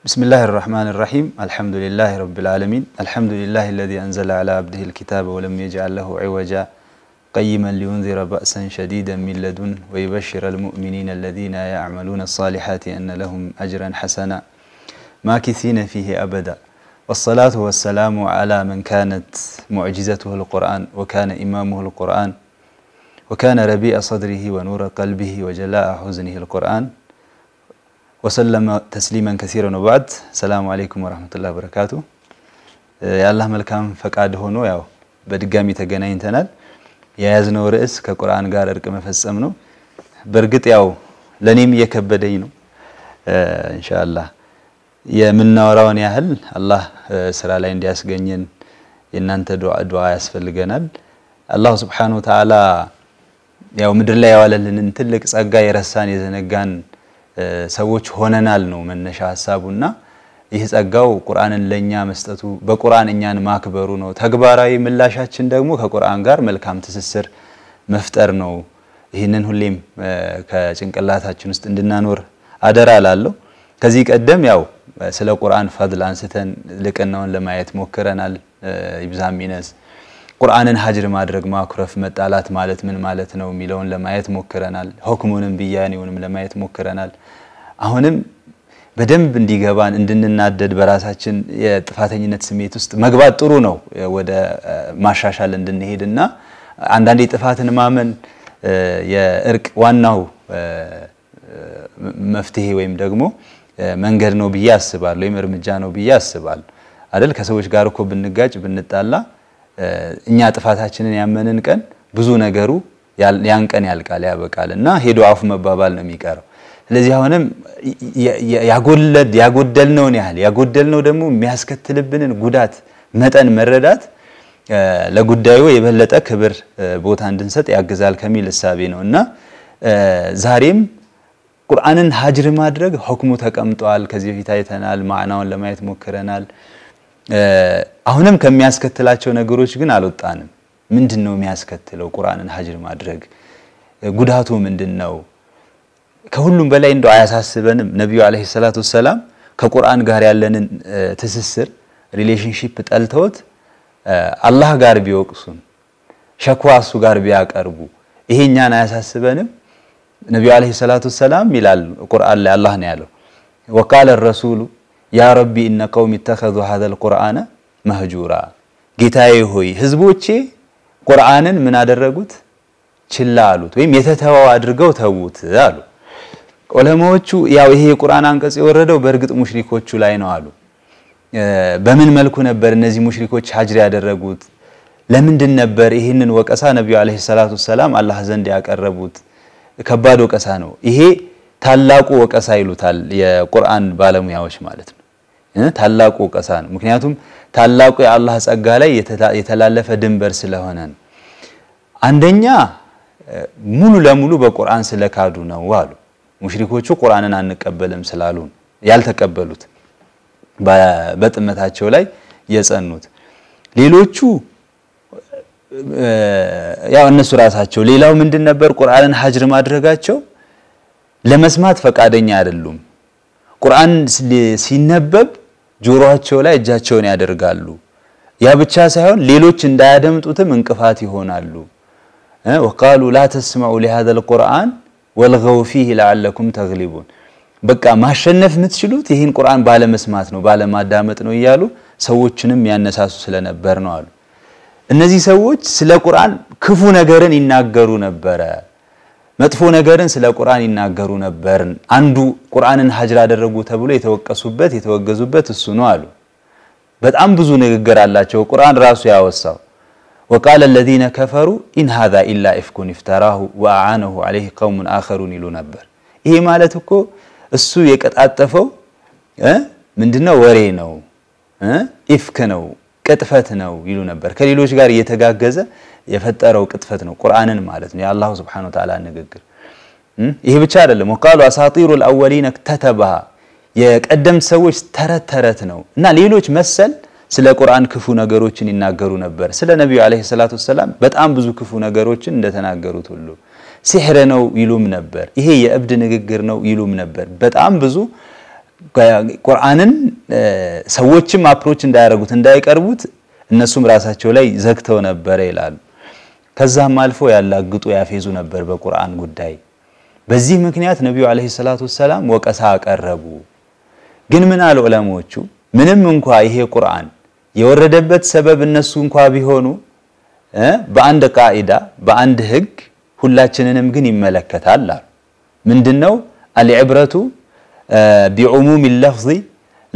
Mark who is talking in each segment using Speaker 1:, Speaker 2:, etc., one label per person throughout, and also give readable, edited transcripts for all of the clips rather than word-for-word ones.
Speaker 1: بسم الله الرحمن الرحيم الحمد لله رب العالمين الحمد لله الذي أنزل على عبده الكتاب ولم يجعل له عوجا قيما لينذر بأسا شديدا من لدن ويبشر المؤمنين الذين يعملون الصالحات أن لهم أجرا حسنا ماكثين فيه أبدا والصلاة والسلام على من كانت معجزته القرآن وكان إمامه القرآن وكان ربيع صدره ونور قلبه وجلاء حزنه القرآن وسلم تسليما كثيرا وبعد السلام عليكم ورحمة الله وبركاته يا الله ملكام فقاد هونو ያው በድጋሚ ተገናኝተናል የያዝነው ርዕስ ከቁርአን ጋር እርቅ መፈጸም ነው በርግጥ ያው ለኔም የከበደኝ ነው ኢንሻአላህ የምናወራውን ያህል አላህ ስራ ላይ እንዲያስገኘን የናንተ ዱዓ ያስፈልገናል አላህ Subhanahu Wa Ta'ala ያው ምድር ላይ ያዋለልን ትልቅ ጸጋ የረሳን የዘነጋን ሰዎች ሆነናል ነው መነሻ ሐሳቡና ይህ ጸጋው ቁርአንን ለኛ መስጠቱ በቁርአን እኛን ማክበሩ ነው ተግባራዊ ምላሻችን ደግሞ ከቁርአን ጋር መልካም ትስስር መፍጠር ነው ይሄንን ሁሌም ከጭንቅላታችን ውስጥ እንድናኖር አደራ አላለሁ ከዚህ ቀደም ያው ስለ ቁርአን ፈድል አንስተን ልቅናውን ለማየት ሞክረናል ይብዛሚነስ ቁርአንን ሀጅር ማድረግ ማኩረፍ መጣላት ማለት ምን ማለት ነው ሚለውን ለማየት ሞክረናል ሁክሙንም ቢያኔውንም ለማየት ሞክረናል አሁንም በደንብ እንዲገባን እንድንናደድ በራሳችን የጥፋተኝነት ስሜት ውስጥ መግባት ጥሩ ነው ወደ ማሻሻል እንድንሄድና አንዳንዴ ጥፋትን ማመን የእርቅ ዋናው መፍትሄ ወይም ደግሞ መንገድ ነው ብዬ አስባለሁ ወይም እርምጃ ነው ብዬ አስባለሁ አይደል ከሰዎች ጋር እኮ ብንጋጭ ብንጣላ እኛ ጥፋታችንን ያመንን ቀን ብዙ ነገሩ ያን ቀን ያልቃል ያበቃልና ሄዶ አፍ መባባል ነው የሚቀረው ስለዚህ አሁንም ያጎደልነውን ያጎደልነው ደግሞ የሚያስከትልብንን ጉዳት መጠን መረዳት ለጉዳዩ የበለጠ ክብር ቦታ እንድንሰጥ ያግዛል ከሚል ሐሳቤ ነውና ዛሬም ቁርአንን ሀጅር ማድረግ ሁክሙ ተቀምጧል ከዚህ በፊት አይተናል ማዕናውን ለማየት ሞክረናል አሁንም ከሚያስከትላቸው ነገሮች ግን አልወጣንም ምንድነው የሚያስከትለው ቁርአንን ሀጅር ማድረግ ጉዳቱ ምንድነው ከሁሉም በላይ እንደው አያሳስበንም ነብዩ አለይሂ ሰላቱ ሰላም ከቁርአን ጋር ያለንን ትስስር ሪሌሽንሺፕ ጠልተውት አላህ ጋር ቢወቅሱን ሸክዋሱ ጋር ቢያቀርቡ ይሄኛን አያሳስበንም ነብዩ አለይሂ ሰላቱ ሰላም ይላል ቁርአን ላይ አላህ ነው ያለው ወቃለ الرسول يا ربي إن قوم اتخذوا هذا القرآن مهجورا ጌታዬ ሆይ ህዝቦቼ ቁርአንን ምን አደረጉት ችላ አሉት ወይም የተተዋው አድርገው ተውት አሉ ዑለማዎቹ ያው ይሄ ቁርአን አንቀጽ የወረደው በርግጥ ሙሽሪኮቹ ላይ ነው አሉ በምን መልኩ ነበር እነዚህ ሙሽሪኮች ሀጅር ያደረጉት ለምንድን ነበር ይሄንን ወቀሳ ነብዩ አለይሂ ሰላቱ ሰላም አላህ ዘንድ ያቀረቡት ከባድ ወቀሳ ነው ይሄ ታላቁ ወቀሳ ይሉታል የቁርአን ባለሙያዎች ማለት ነው ታላቁ ወቀሳ ነው ምክንያቱም ታላቁ የአላህ ጸጋ ላይ የተላለፈ ድንበር ስለሆነ አንደኛ ሙሉ ለሙሉ በቁርአን ስለካዱ ነው አሉ ሙሽሪኮቹ ቁርአንን አንቀበልም ስላሉ ያልተቀበሉት በጥመታቸው ላይ የጸኑት ሌሎቹ ያው እነሱ ራሳቸው ሌላው ምንድን ነበር ቁርአንን ሀጅር ማድረጋቸው ለመስማት ፈቃደኛ አይደሉም ቁርአን ሲነበብ ጆሮአቸው ላይ እጃቸውን ያደርጋሉ ያ ብቻ ሳይሆን ሌሎች እንዳያደምጡትም እንቅፋት ይሆናሉ وقالوا لا تسمعوا لهذا القرآن والغوا فيه لعلكم تغلبون በቃ ማሸነፍ የምትችሉት ይሄን ቁርአን ባለ መስማት ነው ባለ ማዳመጥ ነው ይያሉ ሰዎችንም ያነሳሱ ስለነበር ነው አሉ እነዚህ ሰዎች ስለ ቁርአን ክፉ ነገርን ይናገሩ ነበር መጥፎ ነገርን ስለ ቁርአን ይናገሩ ነበር አንዱ ቁርአንን ሀጅር አደረጉ ተብሎ የተወቀሱበት የተወገዙበት እሱ ነው አሉ በጣም ብዙ ንግግር አላቸው ቁርአን ራሱ ያወሳው وقال الذين كفروا ان هذا الا افك افتراه واعانه عليه قوم اخرون ይሉ ነበር ይሄ ማለት እኮ እሱ የቀጣጠፈው ምንድነው ወሬ ነው ኢፍክ ነው ቅጥፈት ነው ይሉ ነበር ከሌሎች ጋር እየተጋገዘ የፈጠረው ቅጥፈት ነው ቁርአንን ማለት ነው የአላህ Subhanahu Wa Ta'ala ንግግር ይሄ ብቻ አይደለም وقالوا اساطير الاولين اكتتبها የቀደምት ሰዎች ተረት ነው እና ሌሎች መሰል ስለ ቁርአን ክፉ ነገሮችን ይናገሩ ነበር ስለ ነብዩ አለይሂ ሰላቱ ሰላም በጣም ብዙ ክፉ ነገሮችን እንደተናገሩት ሁሉ ሲህር ነው ይሉም ነበር ይሄ የእብድ ንግግር ነው ይሉም ነበር በጣም ብዙ ቁርአንን ሰዎችም አፕሮች እንዳያረጉት እንዳይቀርቡት እነሱም ራሳቸው ላይ ዘግተው ነበር ይላሉ ከዛም አልፎ ያላግጡ ያፌዙ ነበር በቁርአን ጉዳይ በዚህ ምክንያት ነብዩ አለይሂ ሰላቱ ሰላም ወቀሳ አቀረቡ ግን ምን አሉ ዑለማዎቹ ምንም እንኳን ይሄ ቁርአን የወረደበት ሰበብ እነሱ እንኳን ቢሆኑ በአንድ ቃዒዳ በአንድ ህግ ሁላችንንም ግን ይመለከታል ምንድነው አልዕብረቱ بعموم اللفظ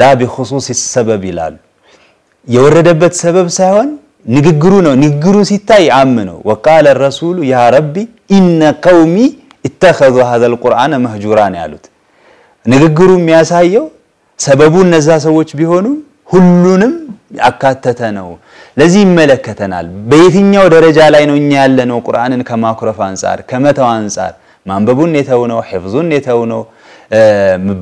Speaker 1: لا بخصوص السبب ይላሉ የወረደበት ሰበብ ሳይሆን ንግግሩ ነው ንግግሩ ሲታይ ዓም ነው وقال الرسول يا ربي ان قومي اتخذوا هذا القرآن مهجورا ያሉት ንግግሩ የሚያሳየው ሰበቡ እነዛ ሰዎች ቢሆኑ ሁሉንም አካተተ ነው ለዚህ ይመለከተናል በየትኛው ደረጃ ላይ ነው እኛ ያለነው ቁርአንን ከማኩረፍ አንፃር ከመተው አንፃር ማንበቡን የተውነው ሒፍዙን የተውነው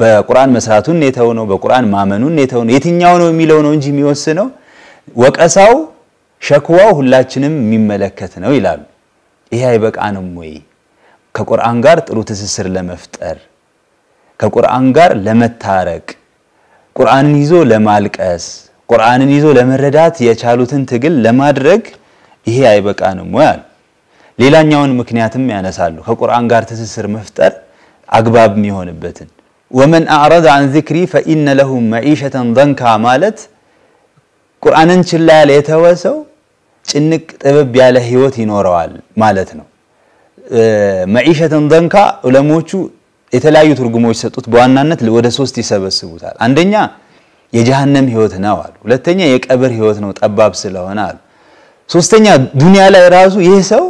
Speaker 1: በቁርአን መስራቱን የተውነው በቁርአን ማመኑን የተውነው የትኛው ነው የሚለው ነው እንጂ የሚወስነው ወቀሳው ሸክዋው ሁላችንም የሚመለከት ነው ይላሉ ይሄ አይበቃንም ወይ ከቁርአን ጋር ጥሩ ትስስር ለመፍጠር ከቁርአን ጋር ለመታረቅ ቁርአንን ይዞ ለማልቀስ ቁርአንን ይዞ ለመረዳት የቻሉትን ትግል ለማድረግ ይሄ አይበቃንም ወይ ሌላኛውን ምክንያትም ያነሳሉ ከቁርአን ጋር ትስስር መፍጠር አግባብ የሚሆንበትን ومن اعرض عن ذكري فان له معيشه ضنكا ማለት ቁርአንን ችላ ያለ የተወሰው ጭንቅ ጥበብ ያለ ህይወት ይኖረዋል ማለት ነው معيشه ضنكا ዑለሞቹ የተለያዩ ትርጉሞች ሰጡት በዋናነት ወደ 3 ይሰበስቡታል አንደኛ የጀሃነም ህይወት ነው አሉ ሁለተኛ የቀብር ህይወት ነው ጠባብ ስለሆነ አሉ ሶስተኛ ዱንያ ላይ ራሱ ይሄ ሰው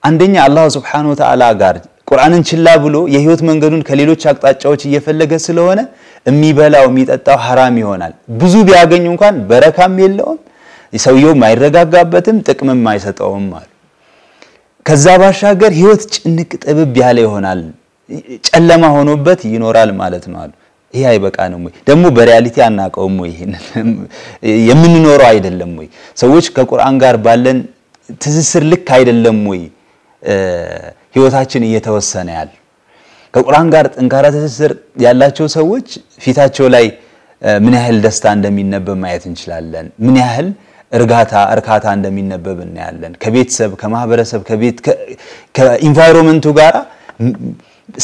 Speaker 1: አንደኛ አላህ Subhanahu Wa Ta'ala ጋር ቁርአንን ችላ ብሎ የህይወት መንገዱን ከሌሎች አቅጣጫዎች እየፈለገ ስለሆነ የሚበላው የሚጠጣው حرام ይሆናል ብዙ ቢያገኝ እንኳን በረካም የለውም ሰውየው ማይረጋጋበትም ጥቅምም ማይሰጠውም አሉ ከዛ ባሻገር ህይወት ጭንቅ ጥብብ ያለ ይሆናል ጨለማ ሆኖበት ይኖራል ማለት ነው አሉ ይሄ አይበቃንም ወይ ደሞ በሪያሊቲ አናቀውም ወይ የምንኖረው አይደለም ወይ ሰዎች ከቁርአን ጋር ባለን ትስስር ልክ አይደለም ወይ ህይወታችን እየተወሰነ ያለ ከቁርአን ጋር ጠንካራ ትስስር ያላቸው ሰዎች ፊታቸው ላይ ምን ያህል ደስታ እንደሚነበብ ማየት እንችላለን ምን ያህል እርካታ እንደሚነበብ እናያለን ከቤተሰብ ከማህበረሰብ ከቤት ከኢንቫይሮመንቱ ጋር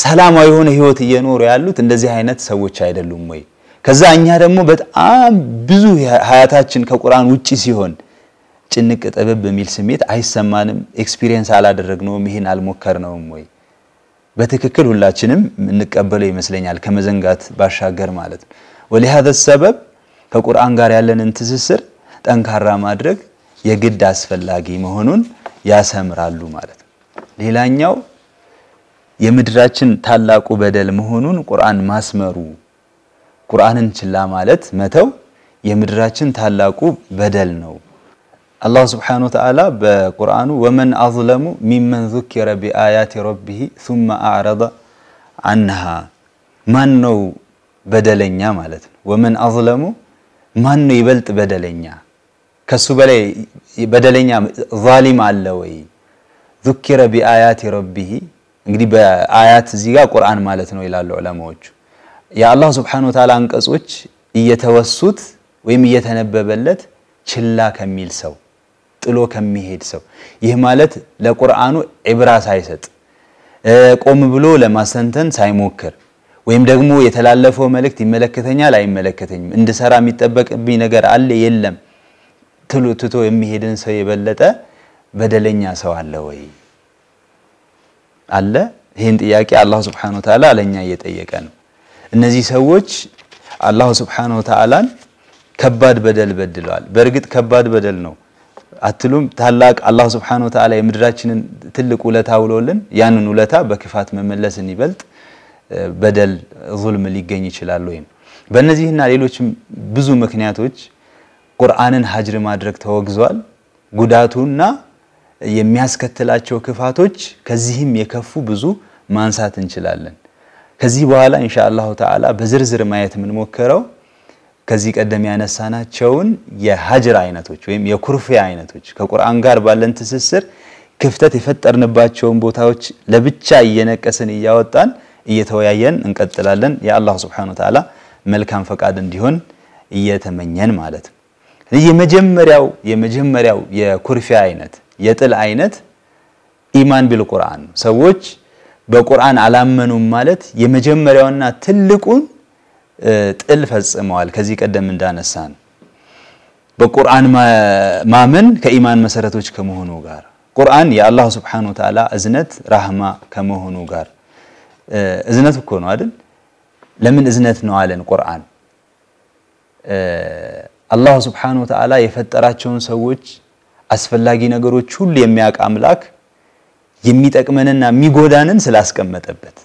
Speaker 1: ሰላማዊ የሆነ ህይወት እየኖሩ ያሉት እንደዚህ አይነት ሰዎች አይደሉም ወይ ከዛ እኛ ደግሞ በጣም ብዙ ሀያታችን ከቁርአን ውጪ ሲሆን ጭንቅ ጥበብ በሚል ስሜት አይሰማንም ኤክስፒሪየንስ አላደረግነውም ይሄን አልሞከርነውም ወይ በትክክል ሁላችንም እንቀበለው ይመስለኛል ከመዘንጋት ባሻገር ማለት ነው ولهذا السبب ከቁርአን ጋር ያለንን ትስስር ጠንካራ ማድረግ የግድ አስፈላጊ መሆኑን ያሰምራሉ ማለት ነው ሌላኛው የምድራችን ታላቁ በደል መሆኑን ቁርአን ማስመሩ ቁርአንን ችላ ማለት መተው የምድራችን ታላቁ በደል ነው الله سبحانه وتعالى بقرآنه ومن أظلم ممن ذكر بآيات ربه ثم أعرض عنها من نو بدلنيا مالتنا ومن أظلم من نو يبلت بدلنيا كسبلي بدلنيا ظالم علوي ذكر بآيات ربه እንግዲህ በአያት እዚህ ጋር ቁርአን ማለት ነው ይላሉ ዑለማዎች ያ አላህ Subhanahu Wa Ta'ala አንቀጾች እየተወሱት ወይም እየተነበበለት ችላ ከሚል ሰው ጥሎ ከሚሄድ ሰው ይህ ማለት ለቁርአኑ ኢብራ ሳይሰጥ ቆም ብሎ ለማሰንተን ሳይሞክር ወይም ደግሞ የተላለፈው መልእክት ይመለከተኛል አይመለከተኝም እንድሰራ የሚጠበቅብኝ ነገር አለ የለም ትቶ የሚሄድን ሰው የበለጠ በደለኛ ሰው አለ ወይ አለ ይሄን ጥያቄ አላህ Subhanahu Wa Ta'ala ለኛ እየጠየቀ ነው እነዚህ ሰዎች አላህ Subhanahu Wa Ta'ala ከባድ በደል በድለዋል በርግጥ ከባድ በደል ነው አትሉም ታላቅ አላህ Subhanahu Wa Ta'ala የምድራችንን ትልቅ ውለታ ውሎልን ያንን ውለታ በክፋት መመለስን ይበልጥ በደል ዙልም ሊገኝ ይችላል ወይ በእነዚህና ሌሎችም ብዙ ምክንያቶች ቁርአንን ሀጅር ማድረግ ተወግዟል ጉዳቱና የሚያስከትላቸው ክፋቶች ከዚህም የከፉ ብዙ ማንሳት እንችላለን ከዚህ በኋላ ኢንሻአላህ ተዓላ በዝርዝር ማየት ምን ሞከረው ከዚህ ቀደም ያነሳናቸውን የሀጅር አይነቶች ወይም የኩርፊያ አይነቶች ከቁርአን ጋር ባለን ትስስር ክፍተት የፈጠርንባቸው ቦታዎች ለብቻ እየነቀስን እያወጣን እየተወያየን እንቀጥላለን ያ አላህ Subhanahu Wa Ta'ala መልካም ፈቃድ እንዲሆን እየተመኘን ማለት ነው የመጀመሪያው የኩርፊያ አይነት የጥል አይነት ኢማን ቢልቁርአን ሰዎች በቁርአን አላመኑም ማለት የመጀመሪያውና ትልቁን ጥል ፈጽመዋል ከዚህ ቀደም እንዳነሳን በቁርአን ማመን ከኢማን መሰረቶች ከመሆኑ ጋር ቁርአን የአላህ Subhanahu Wa Ta'ala እዝነት ረህማ ከመሆኑ ጋር እዝነት እኮ ነው አይደል ለምን እዝነት ነው አለን ቁርአን አላህ Subhanahu Wa Ta'ala የፈጠራቸውን ሰዎች አስፈላጊ ነገሮች ሁሉ የሚያውቅ አምላክ የሚጠቅመንና የሚጎዳንን ስላስቀመጠበት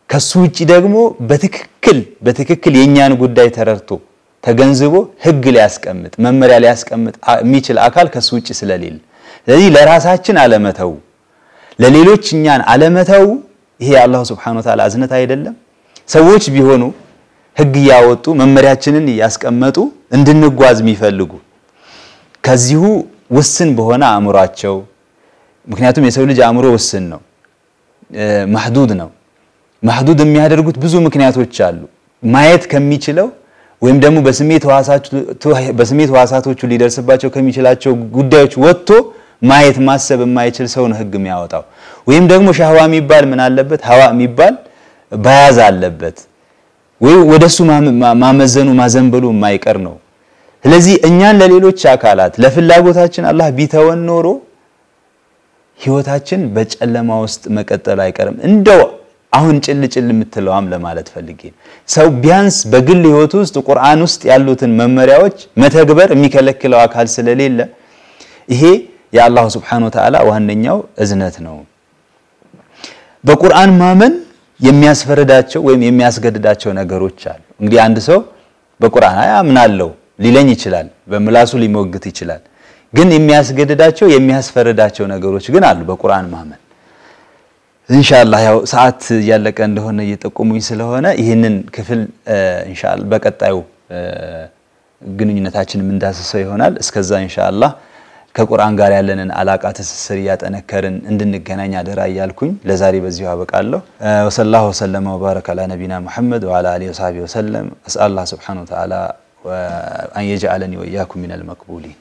Speaker 1: ከሱ ውጪ ደግሞ በትክክል የኛን ጉዳይ ተረርቶ ተገንዝቦ ህግ ሊያስቀምጥ መመሪያ ሊያስቀምጥ የሚችል አካል ከሱ ውጪ ስለሌለ ስለዚህ ለራሳችን አለመተው ለሌሎች እኛን አለመተው ይሄ አላህ Subhanahu Wa Ta'ala አዝነት አይደለም ሰዎች ቢሆኑ ህግ ያወጡ መመሪያችንን ያስቀመጡ እንድንጓዝ የሚፈልጉ ከዚሁ ውስን በሆነ አእምሯቸው ምክንያቱም የሰው ልጅ አእምሮ ውስን ነው محدود ነው محدود የሚያደርጉት ብዙ ምክንያቶች አሉ ማየት ከሚችለው ወይም ደግሞ በስሜት ዋሳቶቹ ሊደርስባቸው ከሚችላቸው ጉዳዮች ወጥቶ ማየት ማሰብ የማይችል ሰው ነው ህግ የሚያወጣው ወይም ደግሞ ሻህዋ የሚባል ምን አለበት ሀዋ የሚባል ባያዝ አለበት ወይ ወደሱ ማመዘኑ ማዘንበሉ የማይቀር ነው ስለዚህ እኛን ለሌሎች አካላት ለፍላጎታችን አላህ ቢተወን ኖሮ ህይወታችን በጨለማ ውስጥ መቀጠል አይቀርም እንደው አሁን ጭልጭል የምትለዋም ለማለት ፈልጌ ሰው ቢያንስ በግል ህይወት ውስጥ ቁርአን ውስጥ ያሉትን መመሪያዎች መተግበር የሚከለክለው አካል ስለሌለ ይሄ የአላህ Subhanahu Wa Ta'ala ዋነኛው እዝነት ነው በቁርአን ማመን የሚያስፈርዳቸው ወይም የሚያስገድዳቸው ነገሮች አሉ እንግዲህ አንድ ሰው በቁርአን አምናለሁ ሊለኝ ይችላል በምላሱ ሊሞግት ይችላል ግን የሚያስገድዳቸው የሚያስፈርዳቸው ነገሮች ግን አሉ በቁርአን ማመን ኢንሻአላህ ያው ሰዓት ያለቀ እንደሆነ እየጠቆሙኝ ስለሆነ ይሄንን ክፍል ኢንሻአላህ በቀጣዩ ግንኙነታችን ምን ዳሰሰው ይሆናል እስከዛ ኢንሻአላህ ከቁርአን ጋር ያለንን አላቃ ተስስር ያጠነከርን እንድንገናኝ አደራ ይያልኩኝ ለዛሬ በዚሁ አበቃለሁ ወሰላሁ ወሰለም ወባረከ አላ ነቢና መሐመድ ወአላ አሊሂ ወሰሐቢሂ ወሰለም አስአላህ Subhanahu Wa Ta'ala وأن يجعلني وإياكم من المقبولين